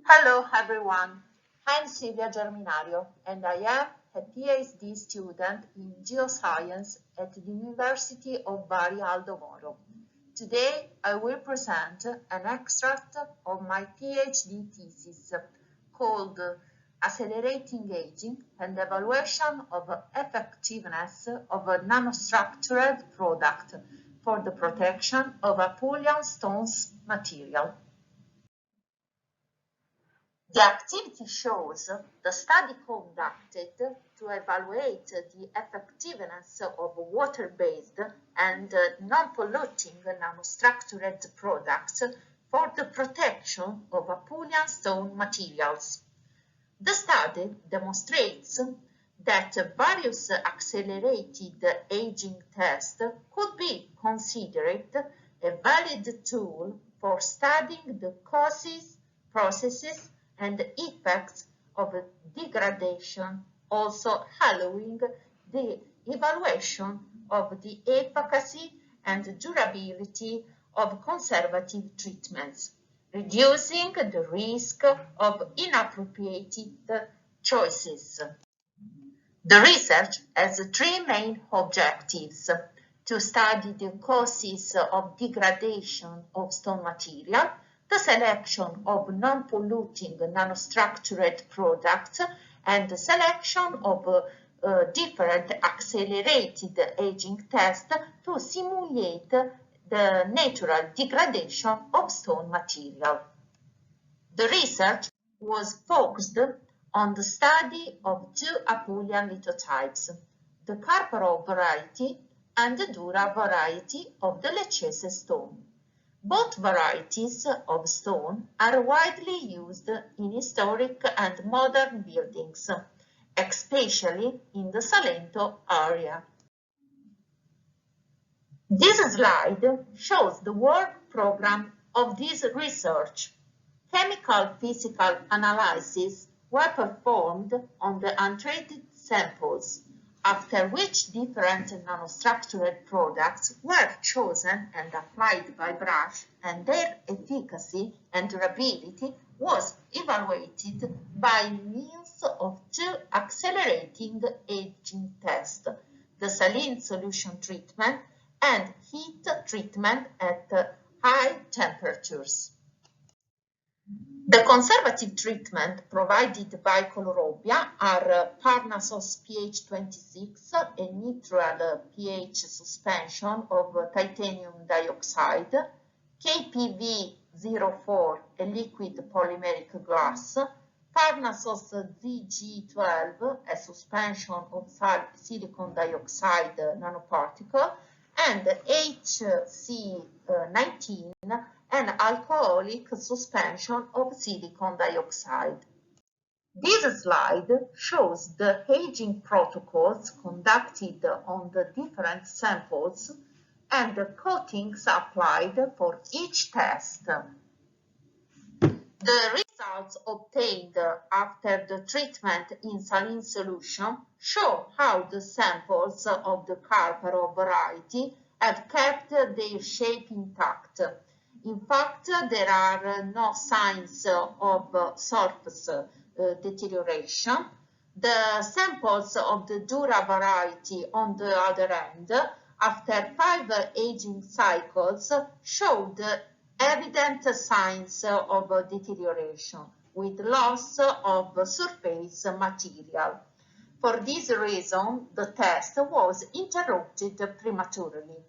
Hello everyone, I'm Silvia Germinario and I am a PhD student in geoscience at the University of Bari Aldo Moro. Today I will present an extract of my PhD thesis called Accelerating Aging and Evaluation of Effectiveness of a Nanostructured Product for the Protection of Apulian Stones Material. The activity shows the study conducted to evaluate the effectiveness of water-based and non-polluting nanostructured products for the protection of Apulian stone materials. The study demonstrates that various accelerated aging tests could be considered a valid tool for studying the causes, processes, and effects of degradation, also allowing the evaluation of the efficacy and durability of conservative treatments, reducing the risk of inappropriate choices. The research has three main objectives: to study the causes of degradation of stone material, the selection of non-polluting nanostructured products, and the selection of different accelerated aging tests to simulate the natural degradation of stone material. The research was focused on the study of two Apulian lithotypes, the Carparol variety and the Dura variety of the Leccese stone. Both varieties of stone are widely used in historic and modern buildings, especially in the Salento area. This slide shows the work program of this research. Chemical physical analyses were performed on the untreated samples, after which different nanostructured products were chosen and applied by brush, and their efficacy and durability was evaluated by means of two accelerating aging tests, the saline solution treatment and heat treatment at high temperatures. The conservative treatment provided by Colorobia are Parnassus pH 26, a neutral pH suspension of titanium dioxide, KPV04, a liquid polymeric glass, Parnassus ZG12, a suspension of silicon dioxide nanoparticle, and HC19, an alcoholic suspension of silicon dioxide. This slide shows the aging protocols conducted on the different samples and the coatings applied for each test. The results obtained after the treatment in saline solution show how the samples of the Carparol variety have kept their shape intact. In fact, there are no signs of surface deterioration. The samples of the Dura variety, on the other hand, after 5 aging cycles, showed evident signs of deterioration with loss of surface material. For this reason, the test was interrupted prematurely.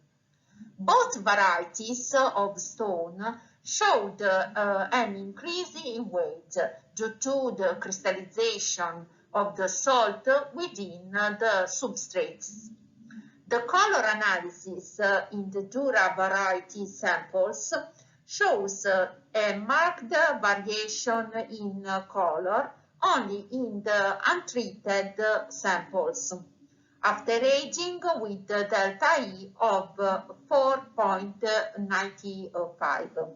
Both varieties of stone showed an increase in weight due to the crystallization of the salt within the substrates. The color analysis in the Dura variety samples shows a marked variation in color only in the untreated samples, after aging with the delta E of 4.95.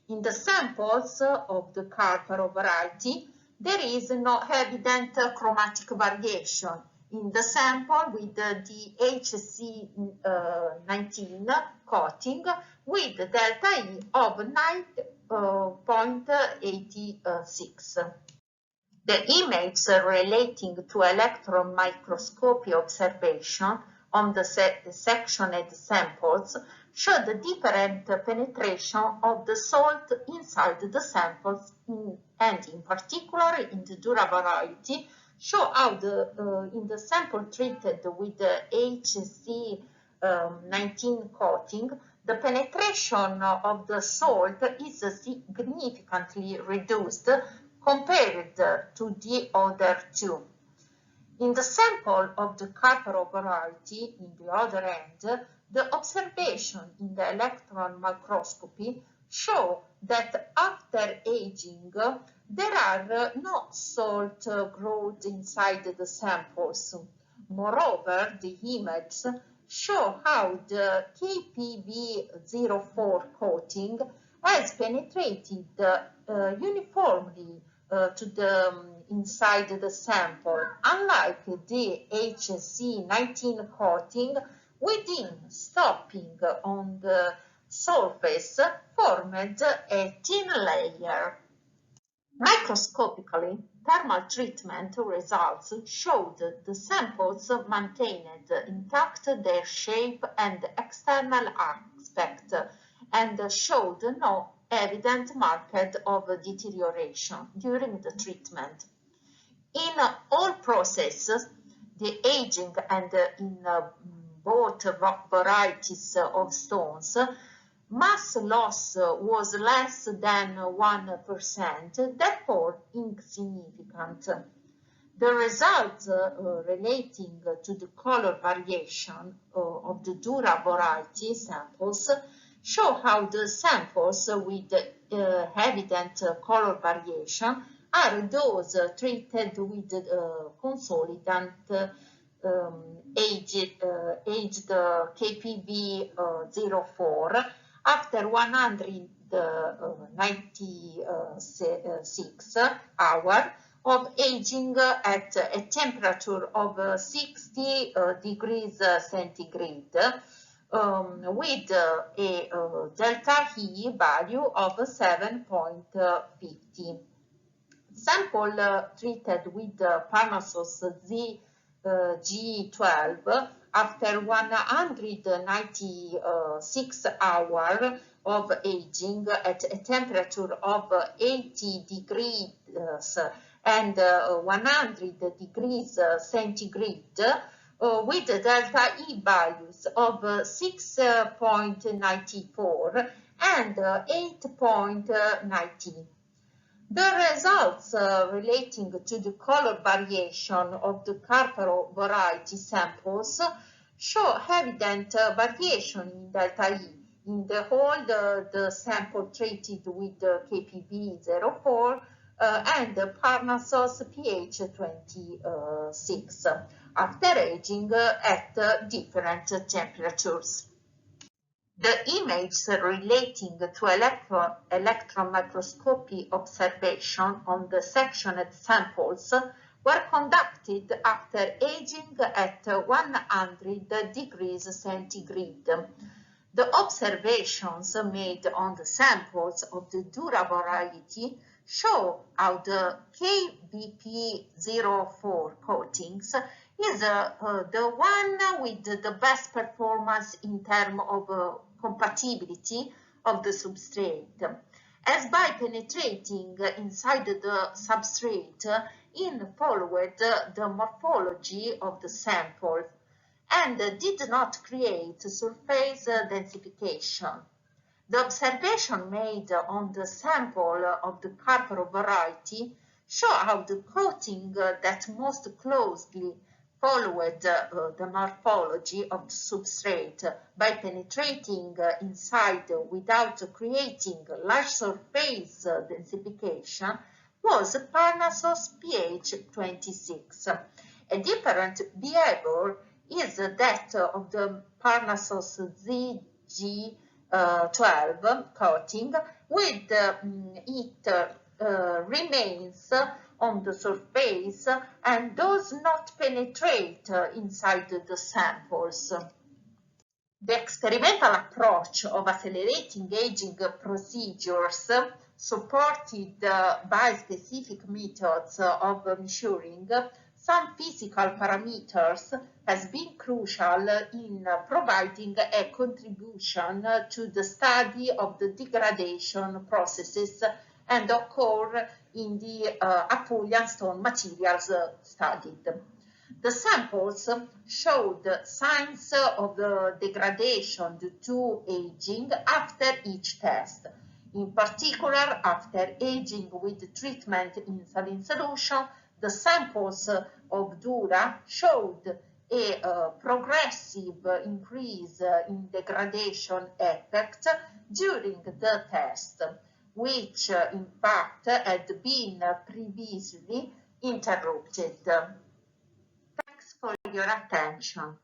In the samples of the Carparol variety, there is no evident chromatic variation in the sample with the HC19 coating with delta E of 0.86. The image relating to electron microscopy observation on the sectioned samples showed different penetration of the salt inside the samples and in particular in the Dura variety show how in the sample treated with the HC19 coating, the penetration of the salt is significantly reduced compared to the other two. In the sample of the Carparo variety, in the other end, the observation in the electron microscopy show that after aging, there are no salt growth inside the samples. Moreover, the images show how the KPV04 coating has penetrated uniformly to the inside the sample, unlike the HC19 coating within stopping on the surface formed a thin layer. Microscopically, thermal treatment results showed the samples maintained intact their shape and external aspect and showed no evident mark of deterioration during the treatment. In all processes, the aging and in both varieties of stones, mass loss was less than 1%, therefore insignificant. The results relating to the color variation of the Dura variety samples show how the samples with evident color variation are those treated with consolidant aged KPV04 after 196 hours of aging at a temperature of 60 degrees centigrade with a delta E value of 7.50. Sample treated with Parnassus G12 after 196 hours of aging at a temperature of 80 degrees and 100 degrees centigrade with delta E values of 6.94 and 8.90. The results relating to the color variation of the Carparo variety samples show evident variation in delta E in the whole the sample treated with the KPV04 and the Parnassus pH26 after aging at different temperatures. The images relating to electron microscopy observation on the sectioned samples were conducted after aging at 100 degrees centigrade. The observations made on the samples of the Dura variety show how the KBP04 coatings is the one with the best performance in terms of compatibility of the substrate, as by penetrating inside the substrate followed the morphology of the sample and did not create surface densification. The observation made on the sample of the Carparo variety show how the coating that most closely followed the morphology of the substrate by penetrating inside without creating large surface densification was Parnassus pH26. A different behavior is that of the Parnassus ZG12 coating, with it remains on the surface and does not penetrate inside the samples. The experimental approach of accelerating aging procedures supported by specific methods of measuring some physical parameters has been crucial in providing a contribution to the study of the degradation processes and occur in the Apulian stone materials studied. The samples showed signs of degradation due to aging after each test. In particular, after aging with treatment in saline solution, the samples of Dura showed a progressive increase in degradation effect during the test, which in fact had been previously interrupted. Thanks for your attention.